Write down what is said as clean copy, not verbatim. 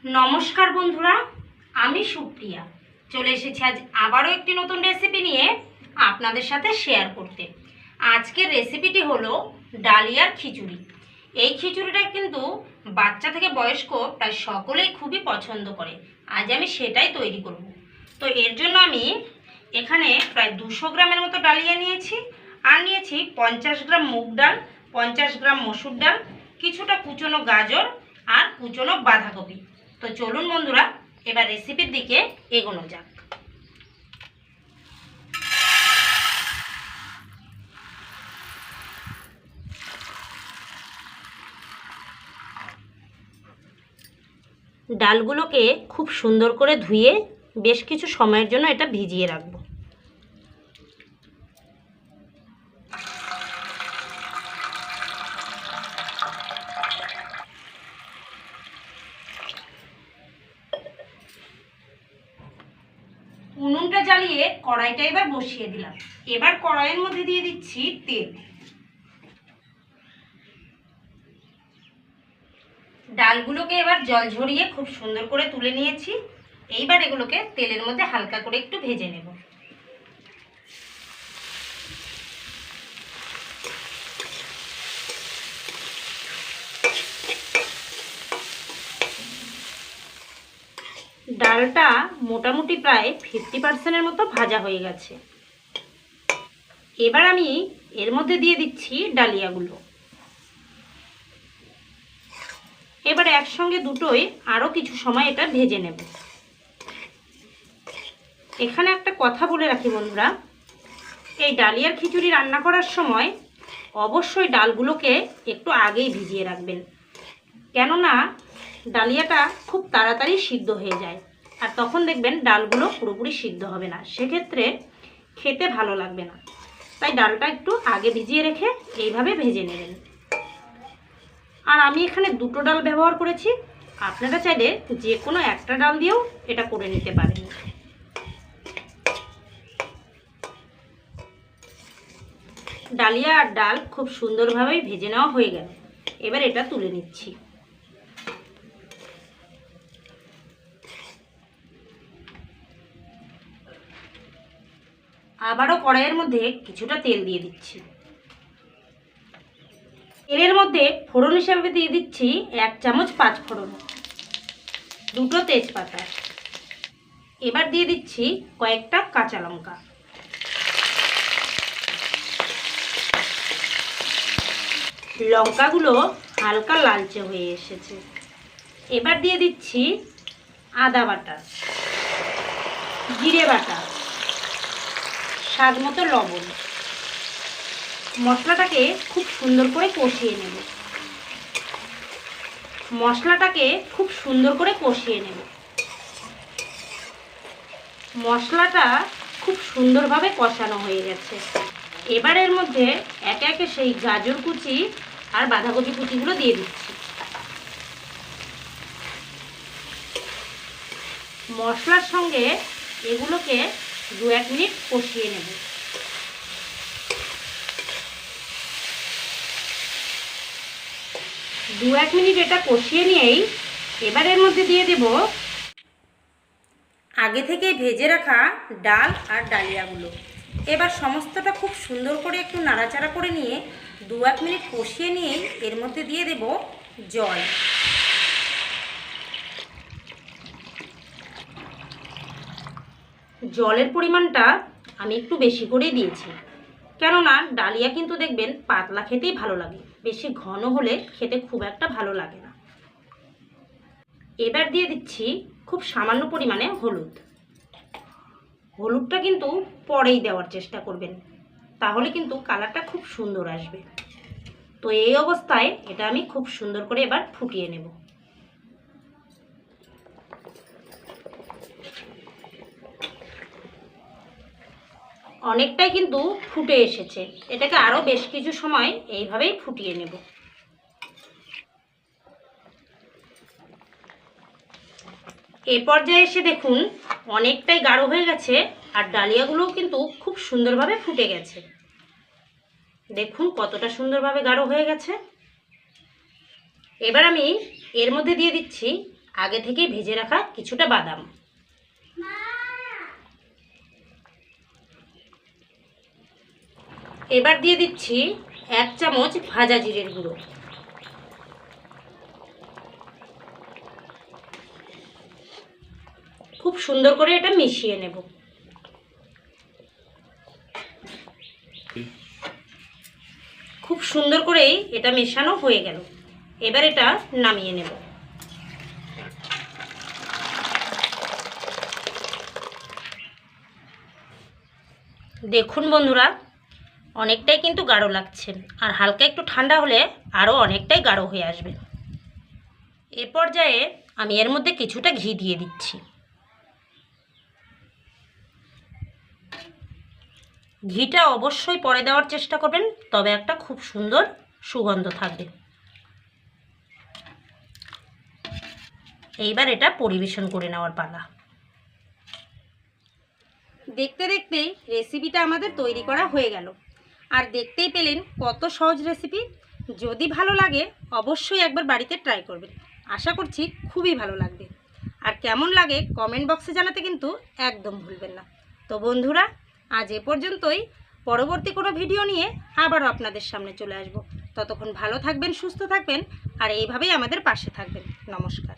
নমস্কার বন্ধুরা, আমি সুপ্রিয়া চলে এসেছি আজ আবারও একটি নতুন রেসিপি নিয়ে আপনাদের সাথে শেয়ার করতে। আজকের রেসিপিটি হলো ডালিয়ার খিচুড়ি। এই খিচুড়িটা কিন্তু বাচ্চা থেকে বয়স্ক প্রায় সকলেই খুবই পছন্দ করে। আজ আমি সেটাই তৈরি করব। তো এর জন্য আমি এখানে প্রায় 200 গ্রামের মতো ডালিয়া নিয়েছি, আর নিয়েছি 50 গ্রাম মুগ ডাল, 50 গ্রাম মসুর ডাল, কিছুটা কুচনো গাজর আর কুচনো বাঁধাকপি। তো চলুন বন্ধুরা, এবার রেসিপির দিকে এগোনো যাক। ডালগুলোকে খুব সুন্দর করে ধুয়ে বেশ কিছু সময়ের জন্য এটা ভিজিয়ে রাখবো। উনুনটা জ্বালিয়ে কড়াইটা এবার বসিয়ে দিলাম। এবার কড়াইয়ের মধ্যে দিয়ে দিচ্ছি তেল। ডালগুলোকে এবার জল ঝরিয়ে খুব সুন্দর করে তুলে নিয়েছি। এইবার এগুলোকে তেলের মধ্যে হালকা করে একটু ভেজে নেব। ডালটা মোটামুটি প্রায় 50% মতো ভাজা হয়ে গেছে। এবার আমি এর মধ্যে দিয়ে দিচ্ছি ডালিয়াগুলো। এবার একসঙ্গে দুটোই আরও কিছু সময় এটা ভেজে নেব। এখানে একটা কথা বলে রাখি বন্ধুরা, এই ডালিয়ার খিচুড়ি রান্না করার সময় অবশ্যই ডালগুলোকে একটু আগেই ভিজিয়ে রাখবেন, কেননা ডালিয়াটা খুব তাড়াতাড়ি সিদ্ধ হয়ে যায়, আর তখন দেখবেন ডালগুলো পুরোপুরি সিদ্ধ হবে না, সেক্ষেত্রে খেতে ভালো লাগবে না। তাই ডালটা একটু আগে ভিজিয়ে রেখে এইভাবে ভেজে নেবেন। আর আমি এখানে দুটো ডাল ব্যবহার করেছি, আপনারা চাইলে যে কোনো একটা ডাল দিয়েও এটা করে নিতে পারেন। ডালিয়া আর ডাল খুব সুন্দরভাবেই ভেজে নেওয়া হয়ে গেল। এবার এটা তুলে নিচ্ছি। আবারও কড়াইয়ের মধ্যে কিছুটা তেল দিয়ে দিচ্ছি। তেলের মধ্যে ফোড়ন হিসাবে দিয়ে দিচ্ছি 1 চামচ 5 ফোড়ন, 2টো তেজপাতা। এবার দিয়ে দিচ্ছি কয়েকটা কাঁচা লঙ্কা। লঙ্কাগুলো হালকা লালচে হয়ে এসেছে। এবার দিয়ে দিচ্ছি আদা বাটা, জিরে বাটা, স্বাদ মতো লবণ। মশলাটাকে খুব সুন্দর করে কষিয়ে নেব। মশলাটা খুব সুন্দরভাবে কষানো হয়ে গেছে। এবার এর মধ্যে একে একে সেই গাজর কুচি আর বাঁধাকপি কুচিগুলো দিয়ে দিচ্ছি। মশলার সঙ্গে এগুলোকে 2-1 মিনিট কষিয়ে নেব। দু এক মিনিট এটা কষিয়ে নিয়েই এবার এর মধ্যে দিয়ে দেব আগে থেকে ভেজে রাখা ডাল আর ডালিয়াগুলো। এবার সমস্তটা খুব সুন্দর করে একটু নাড়াচাড়া করে নিয়ে 2-1 মিনিট কষিয়ে নিয়েই এর মধ্যে দিয়ে দেব জল। জলের পরিমাণটা আমি একটু বেশি করেই দিয়েছি, কেননা ডালিয়া কিন্তু দেখবেন পাতলা খেতেই ভালো লাগে, বেশি ঘন হলে খেতে খুব একটা ভালো লাগে না। এবার দিয়ে দিচ্ছি খুব সামান্য পরিমাণে হলুদ। হলুদটা কিন্তু পরেই দেওয়ার চেষ্টা করবেন, তাহলে কিন্তু কালারটা খুব সুন্দর আসবে। তো এই অবস্থায় এটা আমি খুব সুন্দর করে এবার ফুটিয়ে নেব। অনেকটাই কিন্তু ফুটে এসেছে, এটাকে আরও বেশ কিছু সময় এইভাবেই ফুটিয়ে নেব। এ পর্যায়ে এসে দেখুন অনেকটাই গাঢ় হয়ে গেছে, আর ডালিয়াগুলোও কিন্তু খুব সুন্দরভাবে ফুটে গেছে। দেখুন কতটা সুন্দরভাবে গাঢ় হয়ে গেছে। এবার আমি এর মধ্যে দিয়ে দিচ্ছি আগে থেকেই ভেজে রাখা কিছুটা বাদাম। এবার দিয়ে দিচ্ছি 1 চামচ ভাজা জিরের গুঁড়ো। খুব সুন্দর করে এটা মিশিয়ে নেব। খুব সুন্দর করেই এটা মেশানো হয়ে গেল। এবার এটা নামিয়ে নেব। দেখুন বন্ধুরা, অনেকটাই কিন্তু গাঢ় লাগছে, আর হালকা একটু ঠান্ডা হলে আরও অনেকটাই গাঢ় হয়ে আসবে। এ পর্যায়ে আমি এর মধ্যে কিছুটা ঘি দিয়ে দিচ্ছি। ঘিটা অবশ্যই পরে দেওয়ার চেষ্টা করবেন, তবে একটা খুব সুন্দর সুগন্ধ থাকবে। এইবার এটা পরিবেশন করে নেওয়ার পালা। দেখতে দেখতেই রেসিপিটা আমাদের তৈরি করা হয়ে গেল। আর দেখতেই পেলেন কত সহজ রেসিপি। যদি ভালো লাগে অবশ্যই একবার বাড়িতে ট্রাই করবেন। আশা করছি খুবই ভালো লাগবে। আর কেমন লাগে কমেন্ট বক্সে জানাতে কিন্তু একদম ভুলবেন না। তো বন্ধুরা, আজ এ পর্যন্তই। পরবর্তী কোনো ভিডিও নিয়ে আবারও আপনাদের সামনে চলে আসব। ততক্ষণ ভালো থাকবেন, সুস্থ থাকবেন, আর এইভাবেই আমাদের পাশে থাকবেন। নমস্কার।